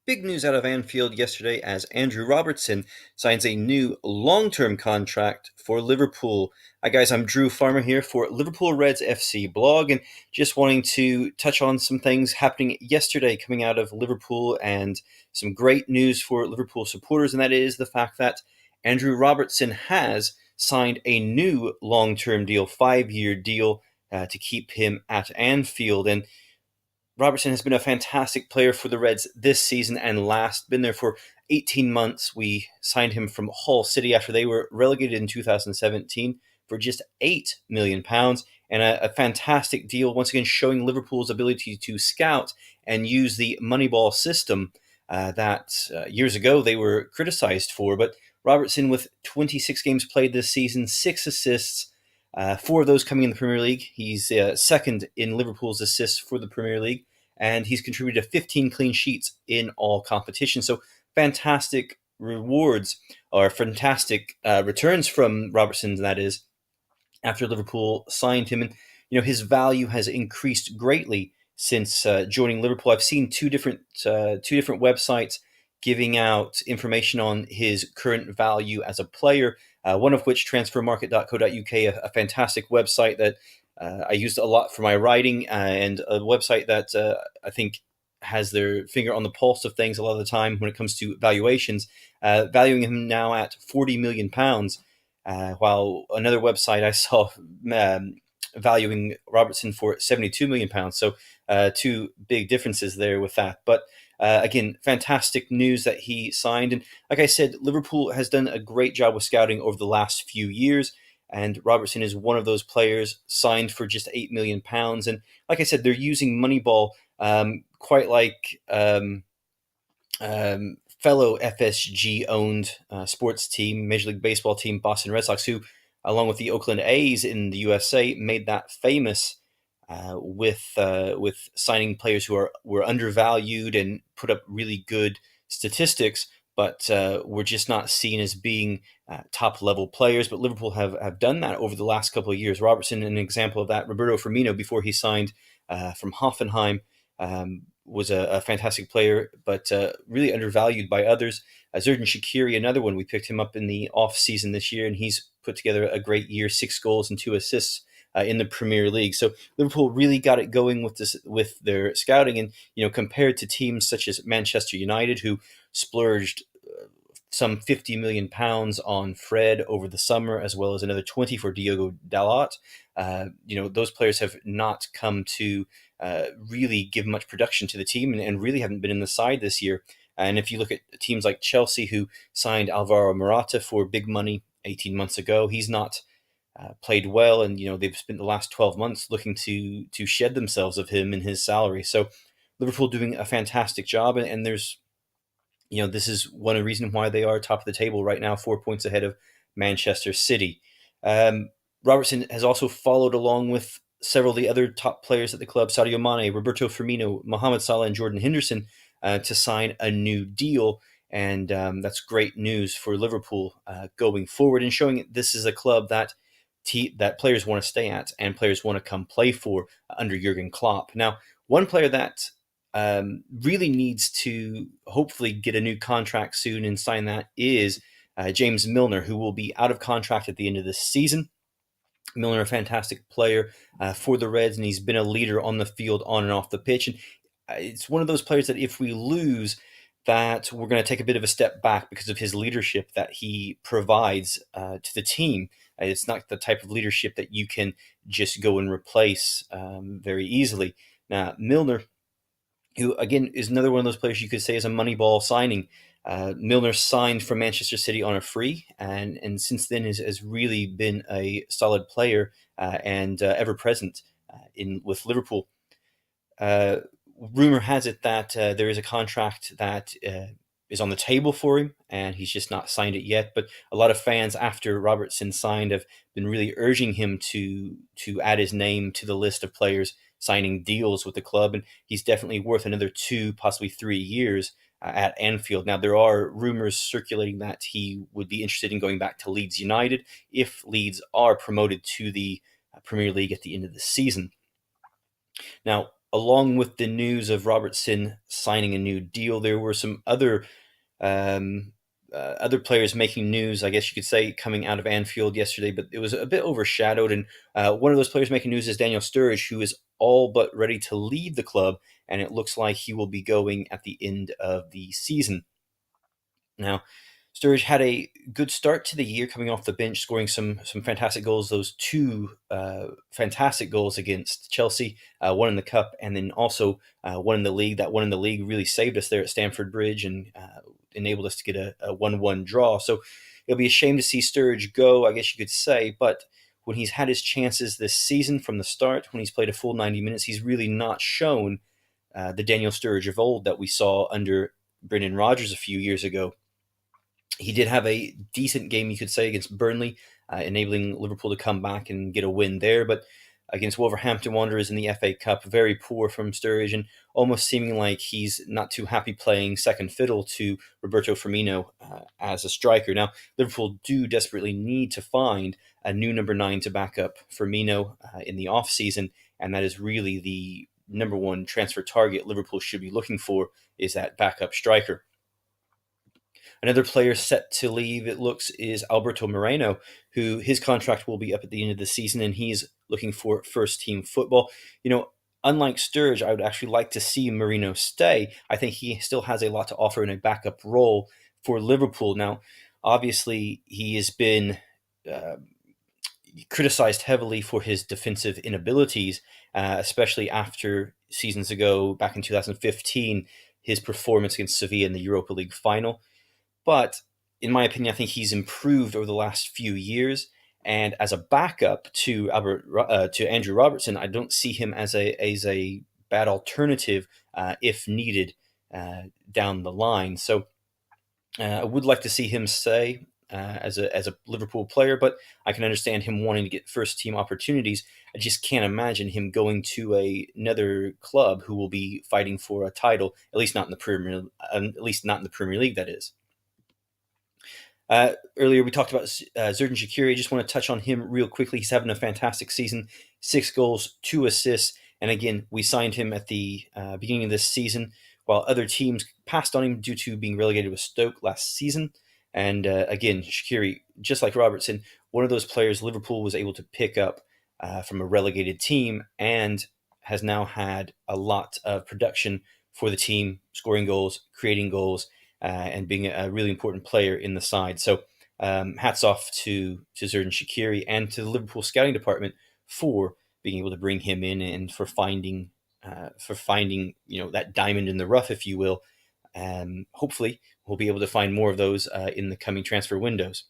Big news out of Anfield yesterday as Andrew Robertson signs a new long-term contract for Liverpool. Hi guys, I'm Drew Farmer here for Liverpool Reds FC blog, and just wanting to touch on some things happening yesterday coming out of Liverpool and some great news for Liverpool supporters, and that is the fact that Andrew Robertson has signed a new long-term deal, 5-year deal, to keep him at Anfield. And Robertson has been a fantastic player for the Reds this season and last. Been there for 18 months. We signed him from Hull City after they were relegated in 2017 for just £8 million, and a fantastic deal, once again showing Liverpool's ability to scout and use the Moneyball system that years ago they were criticized for. But Robertson, with 26 games played this season, 6 assists, 4 of those coming in the Premier League. He's second in Liverpool's assists for the Premier League, and he's contributed to 15 clean sheets in all competitions. So fantastic rewards, or fantastic returns from Robertson, that is, after Liverpool signed him. And his value has increased greatly since joining Liverpool. I've seen two different websites giving out information on his current value as a player. One of which, transfermarket.co.uk, a fantastic website that I used a lot for my writing, and a website that I think has their finger on the pulse of things a lot of the time when it comes to valuations, valuing him now at £40 million, while another website I saw valuing Robertson for £72 million. So two big differences there with that. But again, fantastic news that he signed. And like I said, Liverpool has done a great job with scouting over the last few years. And Robertson is one of those players signed for just £8 million. And like I said, they're using Moneyball, quite like fellow FSG owned sports team, Major League Baseball team, Boston Red Sox, who, along with the Oakland A's in the USA, made that famous with signing players who were undervalued and put up really good statistics, but were just not seen as being top level players. But Liverpool have done that over the last couple of years. Robertson, an example of that. Roberto Firmino, before he signed from Hoffenheim, was a fantastic player, but really undervalued by others. Xherdan Shaqiri, another one. We picked him up in the off season this year, and he's put together a great year: 6 goals and 2 assists in the Premier League. So Liverpool really got it going with their scouting, and compared to teams such as Manchester United, who splurged some £50 million on Fred over the summer, as well as another 20 for Diogo Dalot. Those players have not come to really give much production to the team, and really haven't been in the side this year. And if you look at teams like Chelsea, who signed Alvaro Morata for big money 18 months ago, he's not played well, and they've spent the last 12 months looking to shed themselves of him and his salary. So Liverpool doing a fantastic job, and there's this is one of the reasons why they are top of the table right now, 4 points ahead of Manchester City. Robertson has also followed along with several of the other top players at the club: Sadio Mane, Roberto Firmino, Mohamed Salah, and Jordan Henderson, to sign a new deal. And that's great news for Liverpool going forward, and showing this is a club that that players want to stay at and players want to come play for under Jurgen Klopp. Now, one player that really needs to hopefully get a new contract soon and sign that is James Milner, who will be out of contract at the end of this season. Milner, a fantastic player for the Reds, and he's been a leader on the field, on and off the pitch. And it's one of those players that if we lose, that we're going to take a bit of a step back because of his leadership that he provides to the team. It's not the type of leadership that you can just go and replace very easily. Now, Milner, who again is another one of those players you could say is a Moneyball signing. Milner signed from Manchester City on a free, and since then has really been a solid player and ever present in with Liverpool. Rumor has it that there is a contract that is on the table for him, and he's just not signed it yet. But a lot of fans, after Robertson signed, have been really urging him to add his name to the list of players signing deals with the club, and he's definitely worth another 2, possibly 3 years at Anfield. Now, there are rumors circulating that he would be interested in going back to Leeds United if Leeds are promoted to the Premier League at the end of the season. Now, along with the news of Robertson signing a new deal, there were some um, other players making news, I guess you could say, coming out of Anfield yesterday, but it was a bit overshadowed. And one of those players making news is Daniel Sturridge, who is all but ready to leave the club, and it looks like he will be going at the end of the season. Now, Sturridge had a good start to the year, coming off the bench, scoring some fantastic goals. Those two fantastic goals against Chelsea, one in the cup, and then also one in the league. That one in the league really saved us there at Stamford Bridge and enabled us to get a 1-1 draw. So it'll be a shame to see Sturridge go, I guess you could say. But when he's had his chances this season from the start, when he's played a full 90 minutes, he's really not shown the Daniel Sturridge of old that we saw under Brendan Rodgers a few years ago. He did have a decent game, you could say, against Burnley, enabling Liverpool to come back and get a win there. But against Wolverhampton Wanderers in the FA Cup, very poor from Sturridge, and almost seeming like he's not too happy playing second fiddle to Roberto Firmino as a striker. Now, Liverpool do desperately need to find a new number 9 to back up Firmino in the off-season, and that is really the number one transfer target Liverpool should be looking for, is that backup striker. Another player set to leave, it looks, is Alberto Moreno, who his contract will be up at the end of the season, and he's looking for first-team football. Unlike Sturridge, I would actually like to see Moreno stay. I think he still has a lot to offer in a backup role for Liverpool. Now, obviously, he has been criticized heavily for his defensive inabilities, especially after seasons ago, back in 2015, his performance against Sevilla in the Europa League final. But in my opinion, I think he's improved over the last few years. And as a backup to Andrew Robertson, I don't see him as a bad alternative if needed down the line. So I would like to see him stay as a Liverpool player, but I can understand him wanting to get first team opportunities. I just can't imagine him going to another club who will be fighting for a title, at least not in the Premier League. That is. Earlier, we talked about Xherdan Shaqiri. I just want to touch on him real quickly. He's having a fantastic season, 6 goals, 2 assists. And again, we signed him at the beginning of this season, while other teams passed on him due to being relegated with Stoke last season. And again, Shaqiri, just like Robertson, one of those players Liverpool was able to pick up from a relegated team and has now had a lot of production for the team, scoring goals, creating goals, and being a really important player in the side. So hats off to Xherdan Shaqiri and to the Liverpool scouting department for being able to bring him in and for finding that diamond in the rough, if you will. Hopefully, we'll be able to find more of those in the coming transfer windows.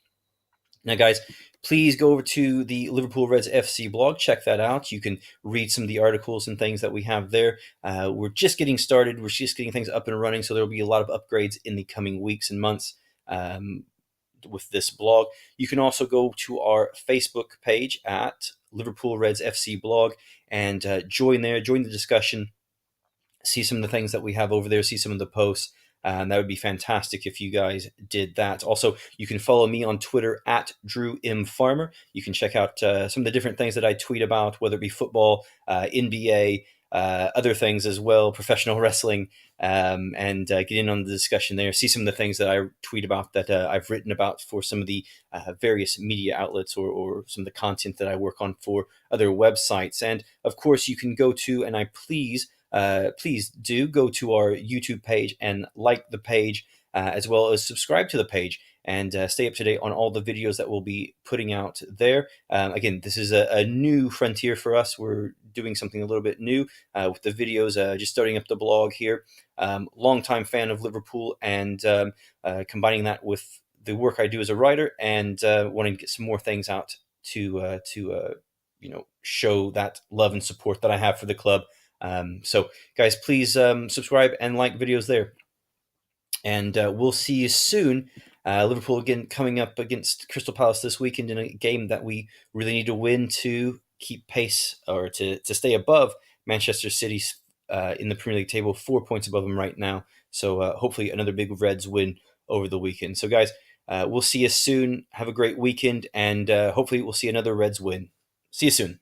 Now, guys, please go over to the Liverpool Reds FC blog. Check that out. You can read some of the articles and things that we have there. We're just getting started. We're just getting things up and running, so there will be a lot of upgrades in the coming weeks and months with this blog. You can also go to our Facebook page at Liverpool Reds FC blog and join there, join the discussion, see some of the things that we have over there, see some of the posts. That would be fantastic if you guys did that. Also, you can follow me on Twitter at Drew M. Farmer. You can check out some of the different things that I tweet about, whether it be football, NBA, other things as well, professional wrestling, and get in on the discussion there. See some of the things that I tweet about that I've written about for some of the various media outlets or some of the content that I work on for other websites. And of course, you can go to, and please do go to our YouTube page and like the page, as well as subscribe to the page and stay up to date on all the videos that we'll be putting out there. Again, this is a new frontier for us. We're doing something a little bit new with the videos, just starting up the blog here. Longtime fan of Liverpool, and combining that with the work I do as a writer and wanting to get some more things out to show that love and support that I have for the club. So guys, please subscribe and like videos there, and we'll see you soon. Liverpool again coming up against Crystal Palace this weekend in a game that we really need to win to keep pace or to stay above Manchester City in the Premier League table, 4 points above them right now. So hopefully another big Reds win over the weekend. So guys, we'll see you soon. Have a great weekend, and hopefully we'll see another Reds win. See you soon.